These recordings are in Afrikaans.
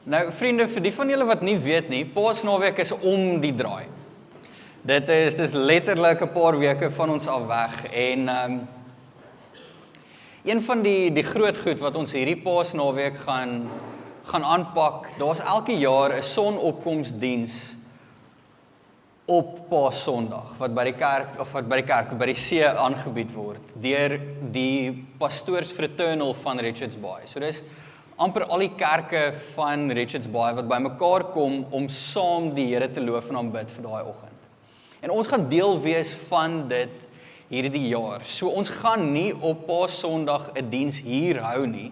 Nou vriende, vir die van julle wat nie weet nie, Paasnaweek is om die draai. Dis letterlik 'n paar weke van ons af weg en een van die groot goed wat ons hierdie Paasnaweek gaan aanpak, daar's elke jaar 'n sonopkomsdiens op Paasondag wat by die see aangebied word deur die pastoors fraternal van Richards Bay. So dis amper al die kerke van Richards Bay wat bymekaar kom om saam die Here te loof en aanbid vir daai oggend. En ons gaan deel wees van dit hierdie jaar. So ons gaan nie op Paasondag 'n diens hier hou nie,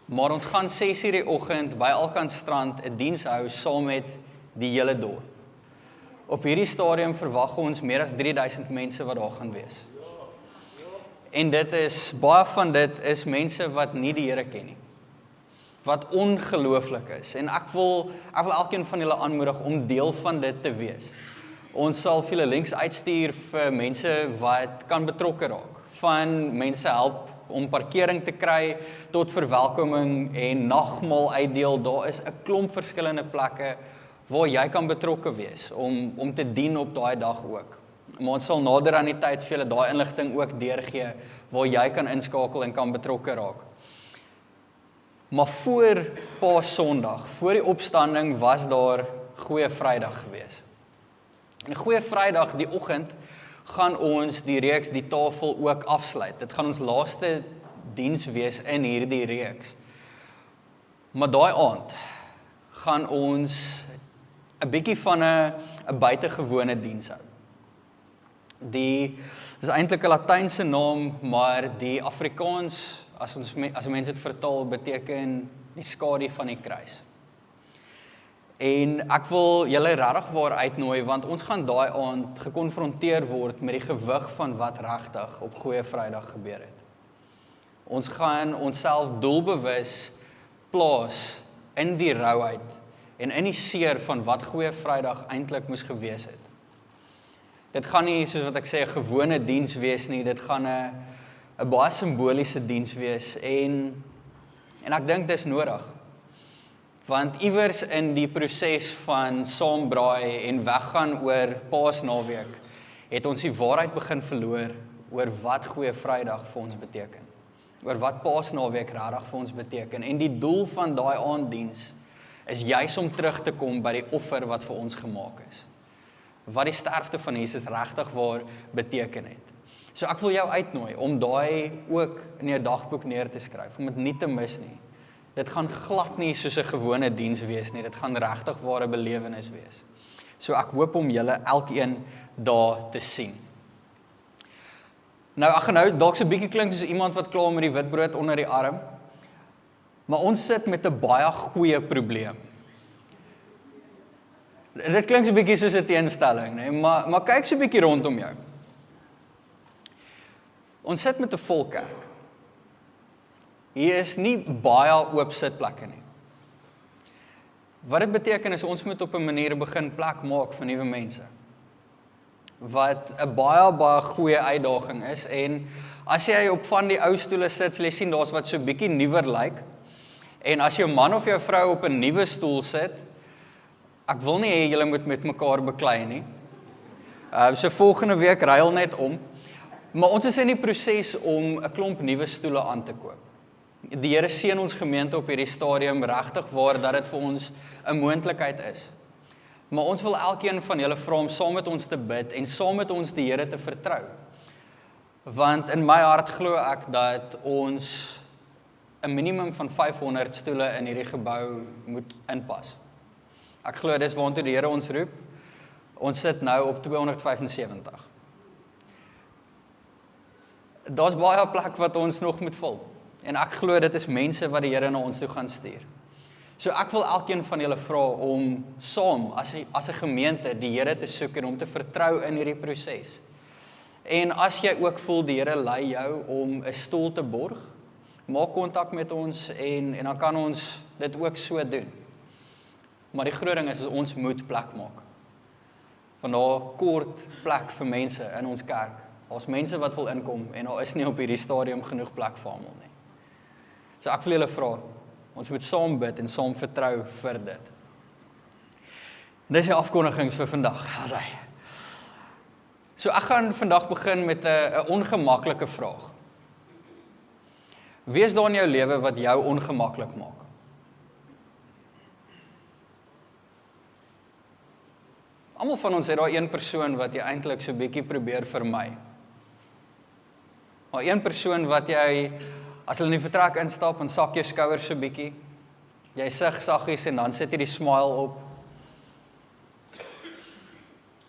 maar ons gaan 6:00 die oggend by Alkanstrand 'n diens hou saam met die hele dorp. Op hierdie stadium verwag ons meer as 3000 mense wat daar gaan wees. En baie van dit is mense wat nie die Here ken nie, wat ongelooflik is. En ek wil elkeen van julle aanmoedig om deel van dit te wees. Ons sal vir julle links uitstuur vir mense wat kan betrokke raak. Van mense help om parkering te kry, tot verwelkoming en nagmaal uitdeel. Daar is 'n klomp verskillende plekke waar jy kan betrokke wees, om te dien op daai dag ook. Maar ons sal nader aan die tyd vir julle daai inligting ook deurgee, waar jy kan inskakel en kan betrokke raak. Maar voor Paasondag, voor die opstanding, was daar Goeie Vrydag gewees. En Goeie Vrydag, die oggend, gaan ons die reeks, die tafel ook afsluit. Dit gaan ons laaste diens wees in hierdie reeks. Maar daai aand gaan ons 'n bietjie van 'n buitengewone diens hou. Dis eintlik 'n Latynse naam, maar die Afrikaans, as mense dit vertaal, beteken die skadu van die kruis. En ek wil julle regtig waar uitnooi, want ons gaan daai aand gekonfronteer word met die gewig van wat regtig op Goeie Vrydag gebeur het. Ons gaan onsself doelbewus plaas in die rouheid en in die seer van wat Goeie Vrydag eintlik moes gewees het. Dit gaan nie, soos wat ek sê, 'n gewone diens wees nie, dit gaan 'n baie simboliese diens wees en ek dink dis nodig. Want iewers in die proses van saambraai en weggaan oor Paasnaweek, het ons die waarheid begin verloor oor wat Goeie Vrydag vir ons beteken. Oor wat Paasnaweek regtig vir ons beteken. En die doel van daai aanddiens is juis om terug te kom by die offer wat vir ons gemaak is. Wat die sterfte van Jesus regtig waar beteken het. So ek wil jou uitnooi om daai ook in jou dagboek neer te skryf, om dit nie te mis nie. Dit gaan glad nie soos 'n gewone diens wees nie, dit gaan regtig ware belewenis wees. So ek hoop om julle elkeen daar te sien. Nou, ek gaan nou dalk so 'n bietjie klink soos iemand wat klaar met die witbrood onder die arm, maar ons sit met 'n baie goeie probleem. Dit klink so 'n bietjie soos 'n teenstelling, nee, maar kyk so 'n bietjie rondom jou. Ons sit met 'n vol kerk. Hier is nie baie oop sitplekke nie. Wat dit beteken is ons moet op 'n manier begin plek maak vir nuwe mense. Wat 'n baie goeie uitdaging is, en as jy op van die ou stoele sit, sal jy sien daar's wat so bietjie nuwer lyk. En as jou man of jou vrou op 'n nuwe stoel sit, ek wil nie hê julle moet met mekaar beklei nie. So volgende week ruil net om. Maar ons is in die proses om 'n klomp nuwe stoele aan te koop. Die Here seën ons gemeente op hierdie stadium regtig waar dat dit vir ons 'n moontlikheid is. Maar ons wil elkeen van julle vra om saam met ons te bid en saam met ons die Here te vertrou. Want in my hart glo ek dat ons 'n minimum van 500 stoele in hierdie gebou moet inpas. Ek glo dis waartoe die Here ons roep. Ons sit nou op 275. Daar's baie plek wat ons nog moet vul. En ek glo dit is mense wat die Here na ons toe gaan stuur. So ek wil elkeen van julle vra om saam as 'n gemeente die Here te soek en om te vertrou in hierdie proses. En as jy ook voel die Here lei jou om 'n stoel te borg, maak kontak met ons en dan kan ons dit ook so doen. Maar die groot ding is ons moet plek maak. Want daar kort plek vir mense in ons kerk. Daar's mense wat wil inkom en daar is nie op hierdie stadium genoeg plek vir almal nie. So ek wil julle vra, Ons moet saam bid en saam vertrou vir dit. Dis die afkondigings vir vandag. As hy. So ek gaan vandag begin met 'n ongemaklike vraag. Wie is daar in jou lewe wat jou ongemaklik maak? Almal van ons het daar een persoon wat jy eintlik so bietjie probeer vermy. Maar een persoon wat jy, as hulle in die vertrek instap, en sak jou skouers so bietjie, jy sug saggies en dan sit jy die smile op.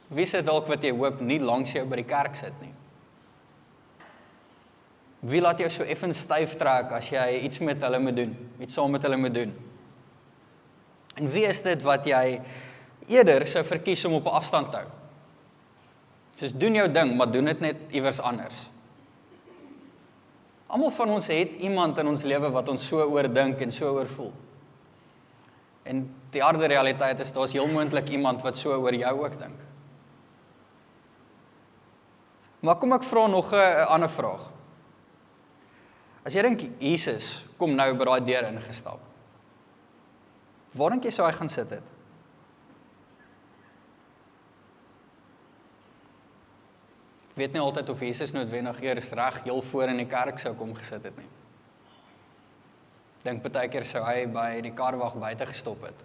Wie is dit dalk wat jy hoop nie langs jou by die kerk sit nie? Wie laat jou so effens styf trek as jy iets met hulle moet doen, iets saam met hulle moet doen? En wie is dit wat jy eerder sou verkies om op 'n afstand te hou? Soos doen jou ding, maar doen dit net iewers anders. Almal van ons het iemand in ons lewe wat ons so oor dink en so oor voel. En die harde realiteit is, daar's heel moontlik iemand wat so oor jou ook dink. Maar kom ek vra nog 'n ander vraag. As jy dink Jesus kom nou by daai deur ingestap, waar dink jy sou hy gaan sit het? Ek weet nie altyd of Jesus noodwendig eers reg heel voor in die kerk sou kom gesit het nie. Dink baie keer sou hy by die karwag buite gestop het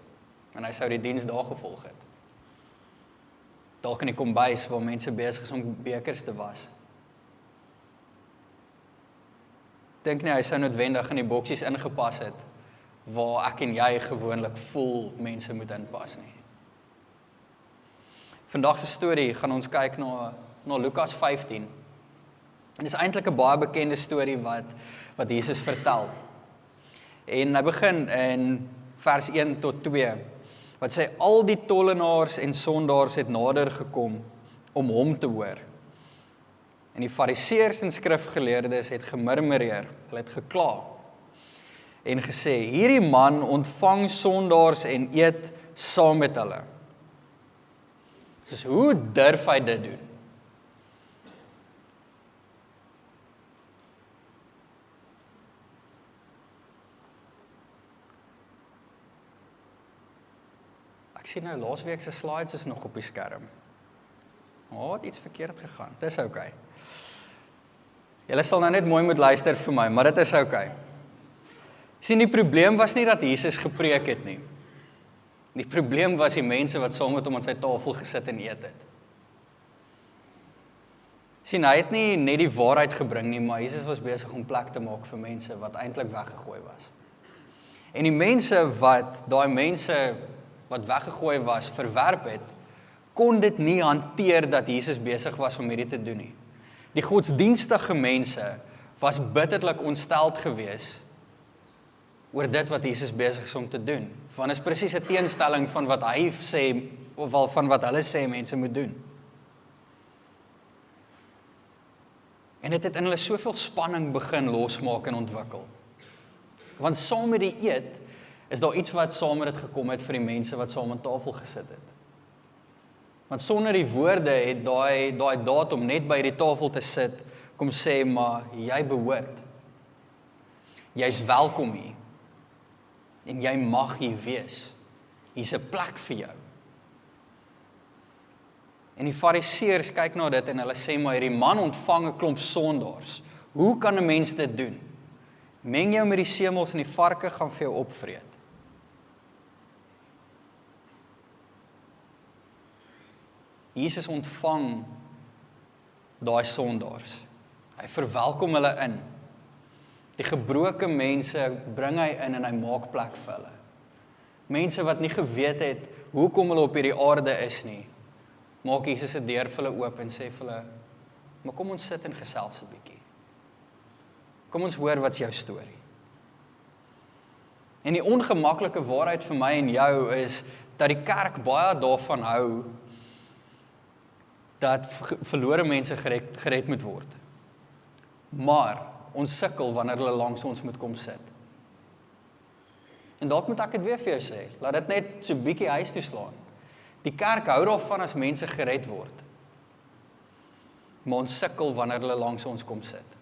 en hy sou die diens daar gevolg het. Dalk in die kombuis waar mense besig is om bekers te was. Dink nie hy sou noodwendig in die boksies ingepas het waar ek en jy gewoonlik voel mense moet inpas nie. Vandag se storie gaan ons kyk na Lukas 15. En dis eintlik 'n baie bekende storie wat Jesus vertel. En hy begin in vers 1 tot 2, wat sê al die tollenaars en sondaars het nader gekom om hom te hoor. En die fariseërs en skrifgeleerdes het gemurmureer, hulle het gekla en gesê, hierdie man ontvang sondaars en eet saam met hulle. Dus hoe durf hy dit doen? Ek sien nou laasweek se slides is nog op die skerm. Het iets verkeerd gegaan. Dis okay. Julle sal nou net mooi moet luister vir my, maar dit is okay. Sien, die probleem was nie dat Jesus gepreek het nie. Die probleem was die mense wat saam met hom aan sy tafel gesit en eet het. Sien, hy het nie net die waarheid gebring nie, maar Jesus was besig om plek te maak vir mense wat eintlik weggegooi was. En die mense wat weggegooi was, verwerp het, kon dit nie hanteer dat Jesus besig was om hierdie te doen nie. Die godsdienstige mense was bitterlik ontsteld gewees oor dit wat Jesus besig is om te doen. Want is presies 'n teenstelling van wat hy sê, of al van wat hulle sê mense moet doen. En dit het in hulle soveel spanning begin losmaak en ontwikkel. Want saam met die eet, is daar iets wat saam met dit gekom het vir die mense wat saam aan tafel gesit het. Want sonder die woorde het daai daad om net by die tafel te sit, kom sê, maar jy behoort. Jy's welkom hier. En jy mag hier wees. Hier's 'n plek vir jou. En die fariseërs kyk na dit en hulle sê, maar hierdie man ontvang 'n klomp sondaars. Hoe kan 'n mens dit doen? Meng jou met die semels en die varke gaan vir jou opvreet. Jesus ontvang daai sondaars. Hy verwelkom hulle in. Die gebroke mense bring hy in en hy maak plek vir hulle. Mense wat nie geweet het hoekom hulle op hierdie aarde is nie, maak Jesus 'n deur vir hulle oop en sê vir hulle, maar kom ons sit en gesels 'n bietjie. Kom ons hoor wat's jou storie. En die ongemaklike waarheid vir my en jou is dat die kerk baie daarvan hou dat verlore mense gered moet word. Maar ons sukkel wanneer hulle langs ons moet kom sit. En dalk moet ek dit weer vir jou sê, laat dit net so bietjie huis toe slaan. Die kerk hou daarvan as mense gered word. Maar ons sukkel wanneer hulle langs ons kom sit.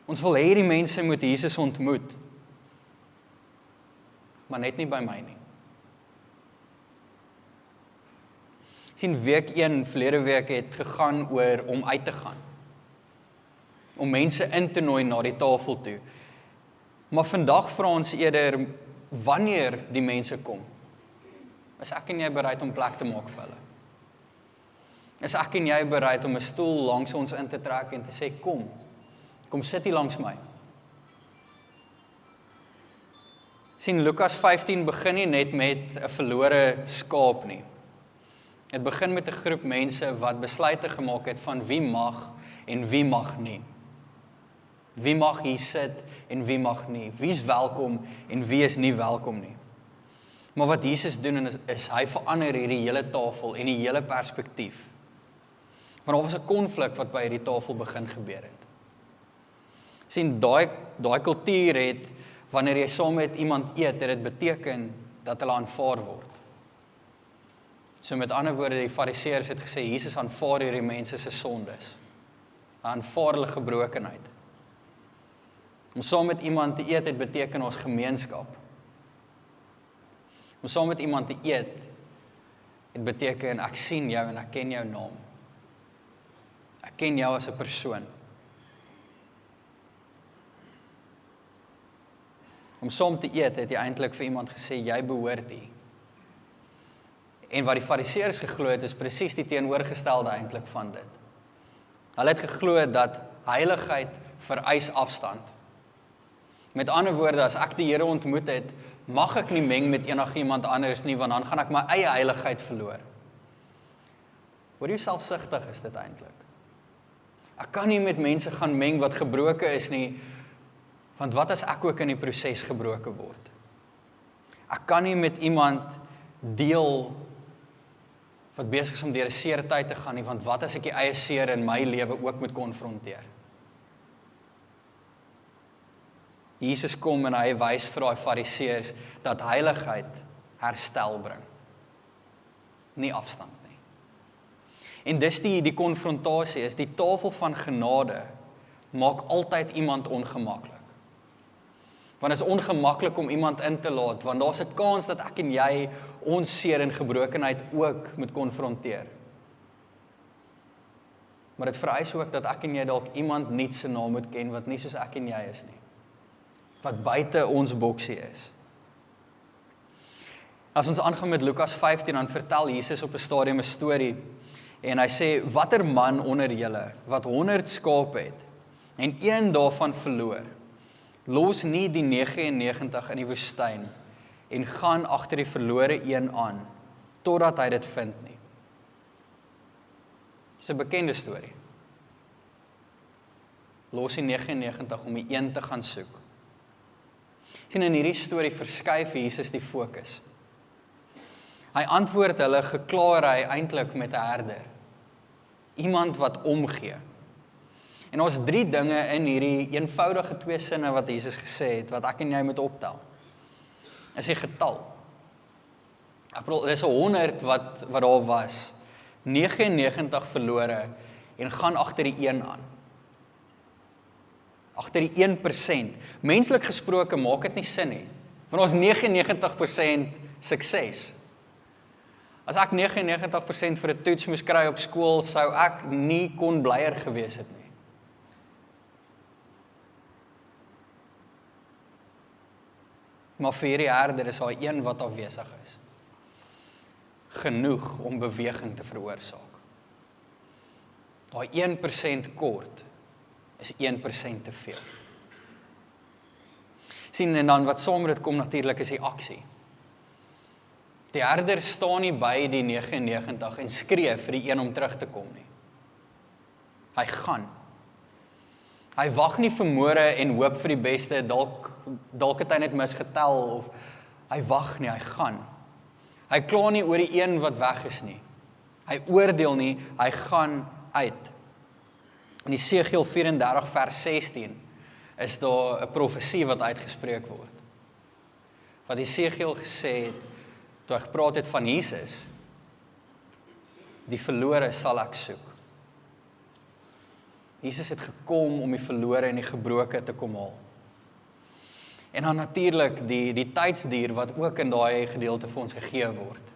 Ons wil hê die mense moet Jesus ontmoet, maar net nie by my nie. Sien, week 1, verlede week het gegaan oor om uit te gaan. Om mense in te nooi na die tafel toe. Maar vandag vra ons eerder, wanneer die mense kom, is ek en jy bereid om plek te maak vir hulle? Is ek en jy bereid om 'n stoel langs ons in te trek en te sê, kom sit hier langs my? Sien, Lukas 15 begin nie net met 'n verlore skaap nie. Het begin met 'n groep mense wat besluite gemaak het van wie mag en wie mag nie. Wie mag hier sit en wie mag nie. Wie is welkom en wie is nie welkom nie. Maar wat Jesus doen is hy verander hierdie hele tafel en die hele perspektief. Want daar was 'n konflik wat by hierdie tafel begin gebeur het. Sien, daai kultuur het, wanneer jy saam met iemand eet, het dit beteken dat hulle aanvaar word. So met ander woorde, die Fariseërs het gesê, Jesus aanvaar hierdie mense se sondes. Hy aanvaar hulle gebrokenheid. Om saam met iemand te eet, het beteken ons gemeenskap. Om saam met iemand te eet, het beteken ek sien jou en ek ken jou naam. Ek ken jou as 'n persoon. Om saam te eet, het jy eintlik vir iemand gesê, jy behoort hier. En wat die Fariseërs geglo het, is presies die teenoorgestelde eintlik van dit. Hulle het geglo dat heiligheid vereis afstand. Met ander woorde, as ek die Here ontmoet het, mag ek nie meng met enigiemand anders nie, want dan gaan ek my eie heiligheid verloor. Hoe selfsugtig is dit eintlik? Ek kan nie met mense gaan meng wat gebroken is nie, want wat as ek ook in die proses gebroken word? Ek kan nie met iemand deel wat besig is om deur 'n seer tyd te gaan nie, want wat as ek die eie seer in my lewe ook moet konfronteer? Jesus kom en hy wys vir daai Fariseërs dat heiligheid herstel bring, nie afstand nie. En dis die konfrontasie is, die tafel van genade maak altyd iemand ongemaklik. Want het is ongemaklik om iemand in te laat, want daar's 'n kans dat ek en jy ons seer en gebrokenheid ook moet konfronteer. Maar dit vereis ook dat ek en jy dalk iemand nie se naam moet ken wat nie soos ek en jy is nie. Wat buite ons boksie is. As ons aangaan met Lukas 15, dan vertel Jesus op 'n stadium 'n storie en hy sê, watter man onder julle wat 100 skape het en een daarvan verloor, los nie die 99 in die woestyn en gaan agter die verlore een aan totdat hy dit vind nie. Dis 'n bekende storie. Los die 99 om die een te gaan soek. Sien, in hierdie storie verskuif Jesus die fokus. Hy antwoord hulle geklaar hy eintlik met 'n herder. Iemand wat omgee. En ons 3 dinge in hierdie eenvoudige 2 sinne wat Jesus gesê het, wat ek en jy moet optel. Is die getal. Ek bedoel, dis 100 wat daar was. 99 verlore en gaan agter die een aan. Agter die 1%. Menslik gesproke maak dit nie sin nie. Want ons 99% sukses. As ek 99% vir 'n toets moes kry op skool, sou ek nie kon blyer gewees het nie. Maar vir hierdie herder is daar een wat afwesig is. Genoeg om beweging te veroorsaak. Daai 1% kort is 1% te veel. Sien, en dan wat saam met dit kom natuurlik is die aksie. Die herder staan nie by die 99 en skree vir die een om terug te kom nie. Hy gaan. Hy wag nie vir môre en hoop vir die beste, dalk het hy net misgetel of hy wag nie, hy gaan. Hy kla nie oor die een wat weg is nie. Hy oordeel nie, hy gaan uit. In Esegiel 34 vers 16 is daar 'n profesie wat uitgespreek word. Wat Esegiel gesê het, toe hy gepraat het van Jesus, die verlore sal ek soek. Jesus het gekom om die verlore en die gebroke te kom haal. En dan natuurlik die tydsduur wat ook in daai gedeelte vir ons gegee word.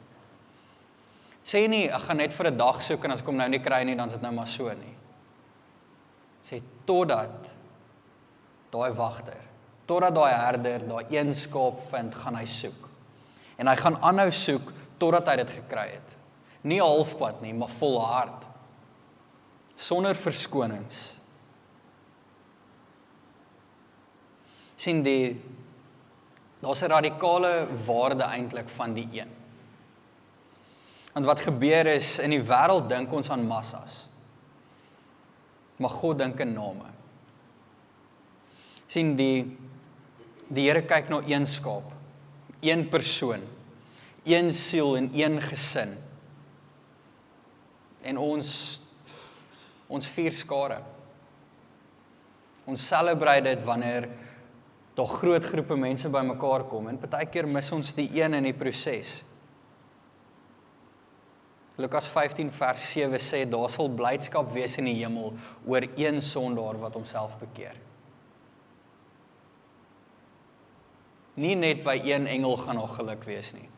Sê nie, ek gaan net vir 'n dag soek en as ek hom nou nie kry nie, dan is dit nou maar so nie. Sê totdat daai wagter, totdat daai herder daai een skaap vind, gaan hy soek. En hy gaan aanhou soek totdat hy dit gekry het. Nie halfpad nie, maar volhard. Sonder verskonings. Sien daar's 'n radikale waarde eintlik van die een. Want wat gebeur is, in die wêreld dink ons aan massas. Maar God dink in name. Sien, die Here kyk na een skaap, een persoon, een siel en een gesin. En ons vier skare. Ons celebrate dit wanneer daar groot groepe mense bymekaar kom en partykeer mis ons die een in die proses. Lukas 15 vers 7 sê, daar sal blydskap wees in die hemel oor een sondaar wat homself bekeer. Nie net by een engel gaan nog geluk wees nie.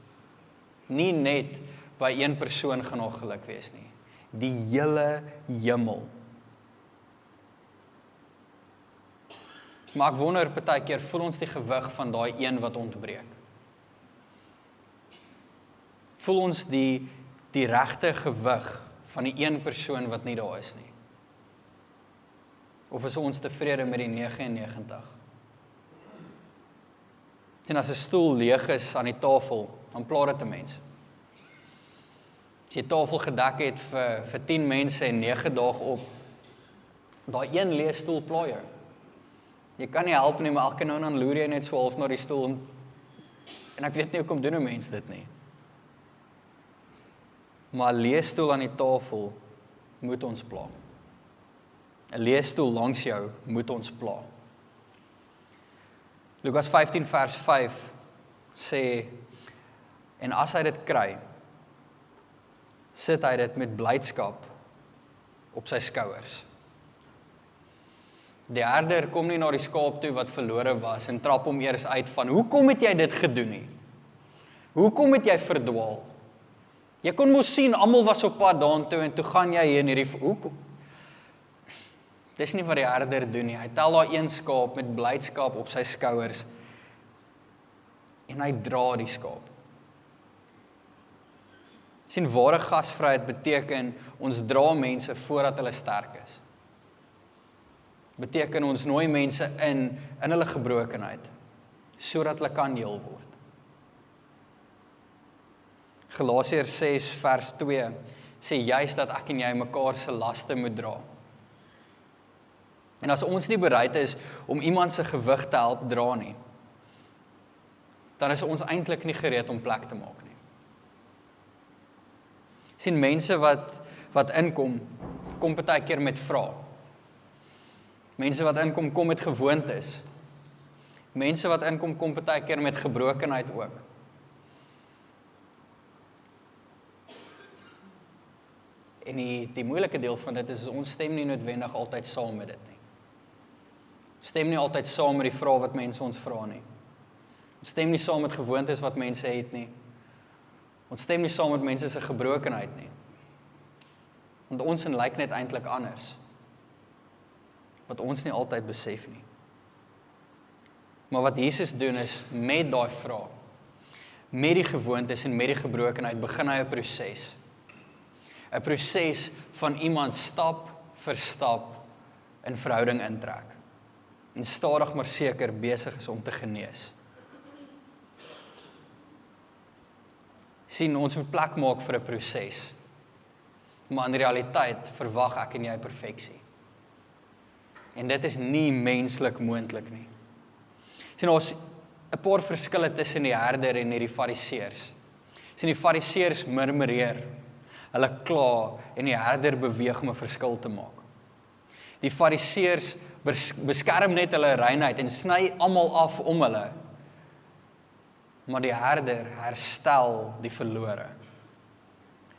Nie net by een persoon gaan nog geluk wees nie. Die hele hemel. Maar ek wonder partykeer, voel ons die gewig van daai een wat ontbreek? Voel ons die regte gewig van die een persoon wat nie daar is nie? Of is ons tevrede met die 99? En as 'n stoel leeg is aan die tafel, dan pla dit 'n mens. As jy tafel gedek het vir 10 mense en 9 dae op, daai een leë stoel pla jou. Jy kan nie help nie, maar elke nou en dan loer jy net so half na die stoel en ek weet nie hoekom doen 'n mens dit nie. Maar 'n leë stoel aan die tafel moet ons pla. 'n leë stoel langs jou moet ons pla. Lukas 15 vers 5 sê, en as hy dit kry, sit hy dit met blydskap op sy skouers. Die herder kom nie na die skaap toe wat verlore was en trap hom eers uit van, hoekom het jy dit gedoen nie? Hoekom het jy verdwaal? Jy kon mos sien, almal was op pad daartoe en toe gaan jy hier in hierdie, hoekom? Dis nie wat die herder doen nie, hy tel daar een skaap met blydskap op sy skouers en hy dra die skaap. Sien, ware gasvryheid beteken, ons dra mense voordat hulle sterk is. Beteken ons nooi mense in hulle gebrokenheid, sodat hulle kan heel word. Galasiërs 6 vers 2 sê juist dat ek en jy mekaar se laste moet dra. En as ons nie bereid is om iemand se gewig te help dra nie, dan is ons eintlik nie gereed om plek te maak nie. Sien, mense wat inkom, kom partykeer met vrae. Mense wat inkom, kom met gewoontes. Mense wat inkom, kom partykeer met gebrokenheid ook. En die moeilike deel van dit is, ons stem nie noodwendig altyd saam met dit nie. Ons stem nie altyd saam met die vrae wat mense ons vra nie. Ons stem nie saam met gewoontes wat mense het nie. Ons stem nie saam met mense se gebrokenheid nie. Want ons lyk net eintlik anders. Wat ons nie altyd besef nie. Maar wat Jesus doen is, met daai vrae, met die gewoontes en met die gebrokenheid, begin hy 'n proses. 'n Proses van iemand stap vir stap in verhouding intrek. En stadig maar seker besig is om te genees. Sien, ons moet plek maak vir 'n proses. Maar in realiteit verwag ek en jy perfeksie. En dit is nie menslik moontlik nie. Sien, ons 'n paar verskille tussen die herder en die fariseërs. Sien, die fariseërs murmureer, hulle kla en die herder beweeg om 'n verskil te maak. Die fariseërs beskerm net hulle reinheid en sny almal af om hulle. Maar die herder herstel die verlore.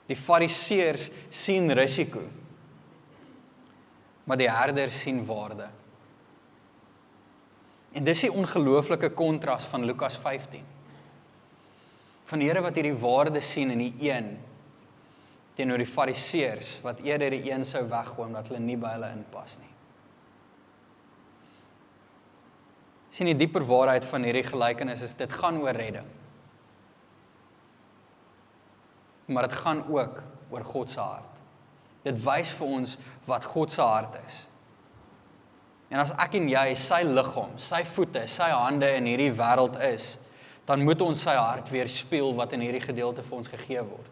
Die fariseërs sien risiko, maar die herder sien waarde. En dis die ongelooflike kontras van Lukas 15. Van die Here wat hierdie waarde sien in die een, teenoor die fariseërs, wat eerder die een sou weggooi, omdat hulle nie by hulle inpas nie. Sien die dieper waarheid van hierdie gelykenis is, dit gaan oor redding. Maar dit gaan ook oor God se hart. Dit wys vir ons wat God se hart is. En as ek en jy sy liggaam, sy voete, sy hande in hierdie wêreld is, dan moet ons sy hart weerspieël wat in hierdie gedeelte vir ons gegee word.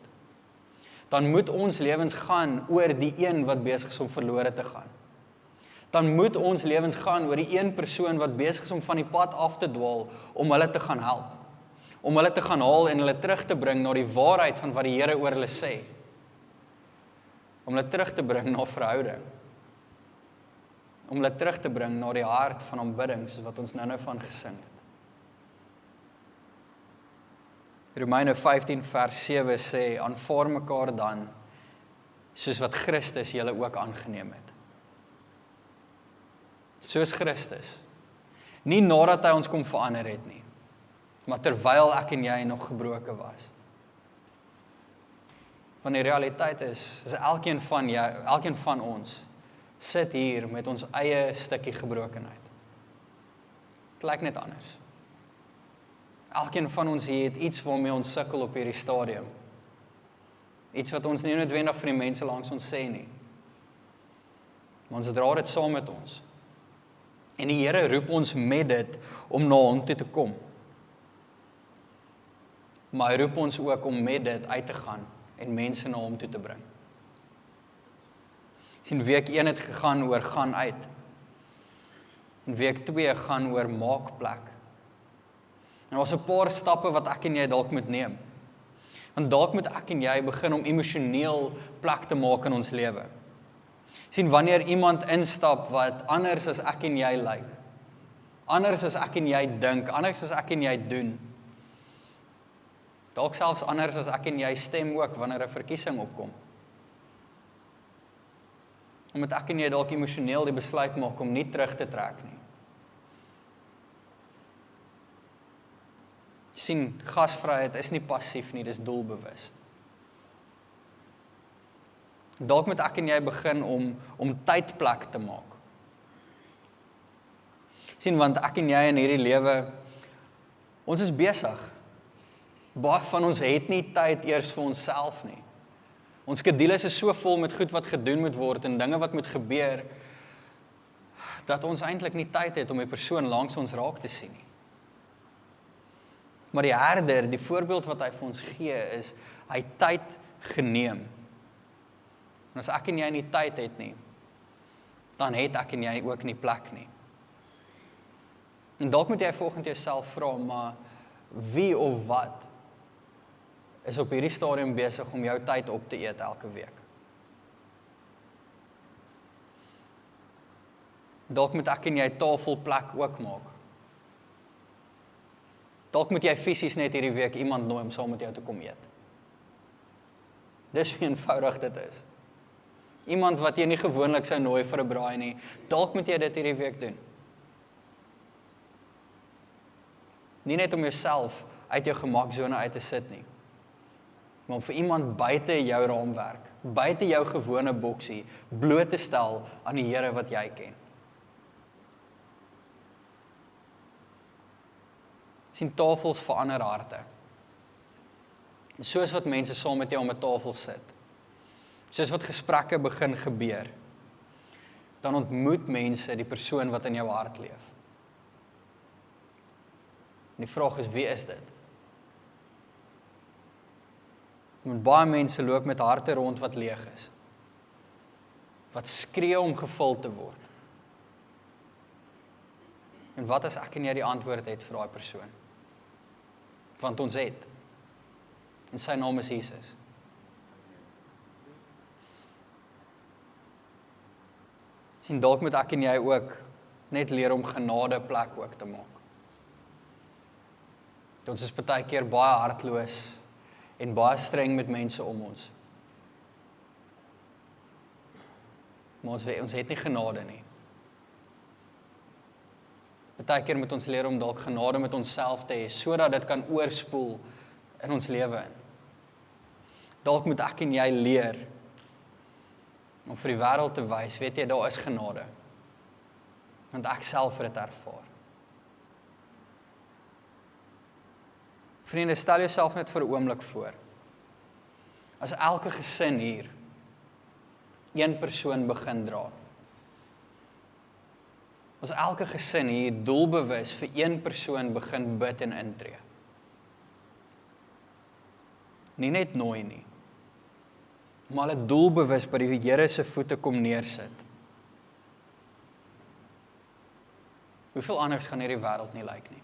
Dan moet ons lewens gaan oor die een wat besig is om verlore te gaan. Dan moet ons lewens gaan oor die een persoon wat besig is om van die pad af te dwaal, om hulle te gaan help. Om hulle te gaan haal en hulle terug te bring na die waarheid van wat die Here oor hulle sê. Om hulle terug te bring na verhouding. Om hulle terug te bring na die hart van aanbidding, soos wat ons nou van gesing het. Romeine 15 vers 7 sê, aanvaar mekaar dan, soos wat Christus julle ook aangeneem het. Soos Christus. Nie nadat hy ons kom verander het nie, maar terwyl ek en jy nog gebroken was. Want die realiteit is elkeen van ons sit hier met ons eie stukkie gebrokenheid. Het lyk net anders. Elkeen van ons hier het iets waarmee ons sukkel op hierdie stadium. Iets wat ons nie noodwendig vir die mense langs ons sê nie. Maar ons dra dit saam met ons. En die Here roep ons met dit om na hom toe te kom. Maar hy roep ons ook om met dit uit te gaan en mense na hom toe te bring. Sien, week 1 het gegaan oor gaan uit. En week 2 gaan oor maak plek. En daar's 'n paar stappe wat ek en jy dalk moet neem. Want dalk moet ek en jy begin om emosioneel plek te maak in ons lewe. Sien, wanneer iemand instap wat anders as ek en jy lyk, anders as ek en jy dink, anders as ek en jy doen, dalk selfs anders as ek en jy stem ook wanneer 'n verkiesing opkom. Omdat ek en jy dalk emosioneel die besluit maak om nie terug te trek nie. Sien, gasvryheid is nie passief nie, dis doelbewus. Dalk moet ek en jy begin om tydplek te maak. Sien, want ek en jy in hierdie lewe, ons is besig. Baie van ons het nie tyd eers vir onsself nie. Ons skedules is so vol met goed wat gedoen moet word en dinge wat moet gebeur, dat ons eintlik nie tyd het om die persoon langs ons raak te sien nie. Maar die herder, die voorbeeld wat hy vir ons gee is, hy het tyd geneem. En as ek en jy nie tyd het nie, dan het ek en jy ook nie plek nie. En dalk moet jy volgende jouself vra, maar wie of wat is op hierdie stadium besig om jou tyd op te eet elke week? Dalk moet ek en jy tafelplek ook maak. Dalk moet jy fisies net hierdie week iemand nooi om saam met jou te kom eet. Dis hoe eenvoudig dit is. Iemand wat jy nie gewoonlik sou nooi vir 'n braai nie, dalk moet jy dit hierdie week doen. Nie net om jouself uit jou gemaksone uit te sit nie, maar om vir iemand buite jou raamwerk, buite jou gewone boksie, bloot te stel aan die Here wat jy ken. Sien, tafels verander harte. En soos wat mense saam met jou om 'n tafel sit, soos wat gesprekke begin gebeur, dan ontmoet mense die persoon wat in jou hart leef. En die vraag is, wie is dit? Want baie mense loop met harte rond wat leeg is, wat skree om gevul te word. En wat as ek en jy die antwoord het vir daai persoon? Want ons het. En sy naam is Jesus. Sien, dalk moet ek en jy ook net leer om genade plek ook te maak. Ons is baie keer baie hartloos en baie streng met mense om ons. Maar ons het nie genade nie. Partykeer moet ons leer om dalk genade met onsself te hê, sodat dit kan oorspoel in ons lewe in. Dalk moet ek en jy leer om vir die wêreld te wys, weet jy, daar is genade. Want ek self het dit ervaar. Vriende, stel jouself net vir 'n oomblik voor. As elke gesin hier een persoon begin dra. As elke gesin hier doelbewus vir een persoon begin bid en intree. Nie net nooi nie, maar hulle doelbewus by die Here se voete kom neersit. Hoeveel anders gaan hierdie wêreld nie lyk nie?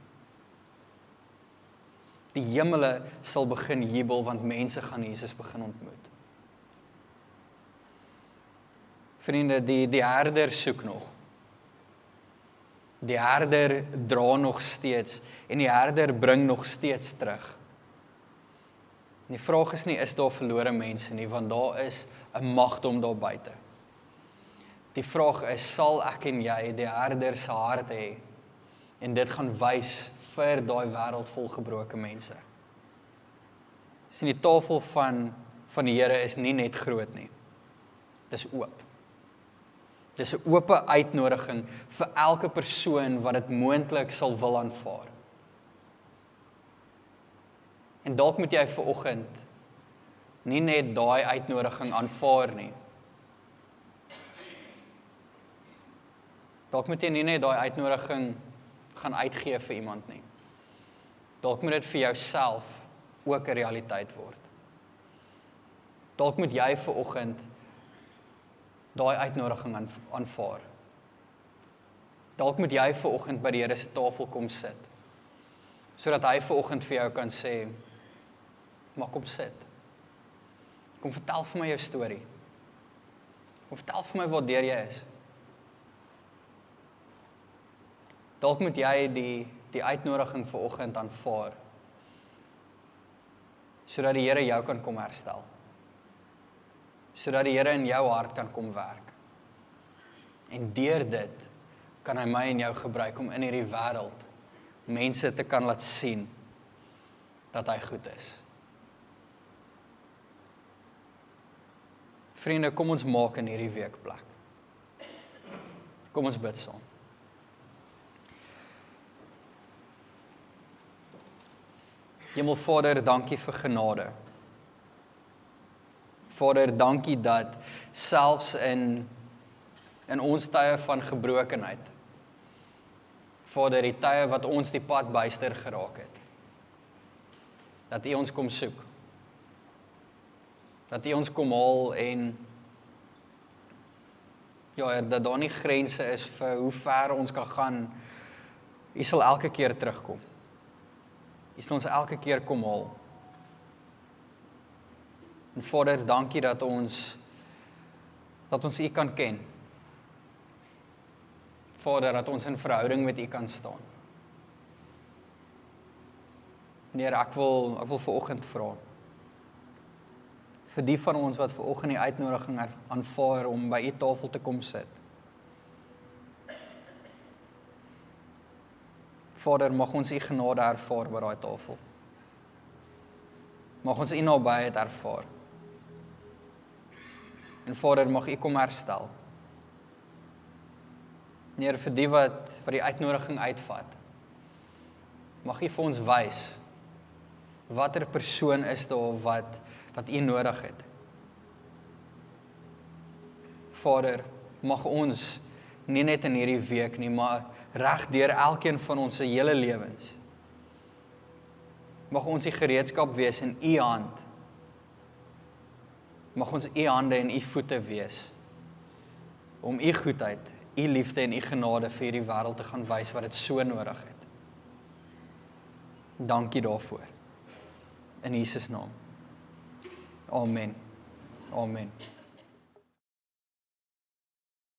Die hemele sal begin jubel, want mense gaan Jesus begin ontmoet. Vriende, die herder soek nog. Die herder dra nog steeds, en die herder bring nog steeds terug. En die vraag is nie, is daar verlore mense nie, want daar is 'n magdom daar buite. Die vraag is, sal ek en jy die herder se hart hê, en dit gaan wys vir daai wêreld vol gebroke mense. Sien, die tafel van die Here is nie net groot nie. Dis oop. Dis 'n oop uitnodiging vir elke persoon wat dit moontlik sal wil aanvaar. En dalk moet jy vanoggend nie net daai uitnodiging aanvaar nie. Dalk moet jy nie net daai uitnodiging gaan uitgee vir iemand nie. Dalk moet dit vir jouself ook 'n realiteit word. Dalk moet jy vanoggend daai uitnodiging aanvaar. Dalk moet jy vanoggend by die Here se tafel kom sit, sodat hy vanoggend vir jou kan sê, maar kom sit. Kom vertel vir my jou storie. Kom vertel vir my waar jy is. Dalk moet jy die uitnodiging vanoggend aanvaar, sodat die Here jou kan kom herstel. Sodat die Here in jou hart kan kom werk. En deur dit kan hy my en jou gebruik om in hierdie wêreld mense te kan laat sien dat hy goed is. Vriende, kom ons maak in hierdie week plek. Kom ons bid saam. Hemelvader, dankie vir genade. Vader, dankie dat selfs in ons tye van gebrokenheid, Vader, die tye wat ons die pad byster geraak het, dat U ons kom soek. Dat U ons kom haal en ja, Heer, dat daar nie grense is vir hoe ver ons kan gaan. U sal elke keer terugkom. U sal ons elke keer kom haal. En Vader, dankie dat ons U kan ken. Vader, dat ons in verhouding met U kan staan. Heer, ek wil vanoggend vra, vir die van ons wat vanoggend die uitnodiging aanvaar om by U tafel te kom sit. Vader, mag ons U genade ervaar by daai tafel. Mag ons U nabyheid ervaar. En Vader, mag U kom herstel. Heer, vir die wat die uitnodiging uitvat, mag U vir ons wys watter persoon is daar wat U nodig het. Vader, mag ons nie net in hierdie week nie, maar reg deur elkeen van ons se hele lewens, mag ons die gereedskap wees in U hand. Mag ons U hande en U voete wees, om U goedheid, U liefde en U genade vir hierdie wêreld te gaan wys wat dit so nodig het. Dankie daarvoor. In Jesus naam. Amen. Amen.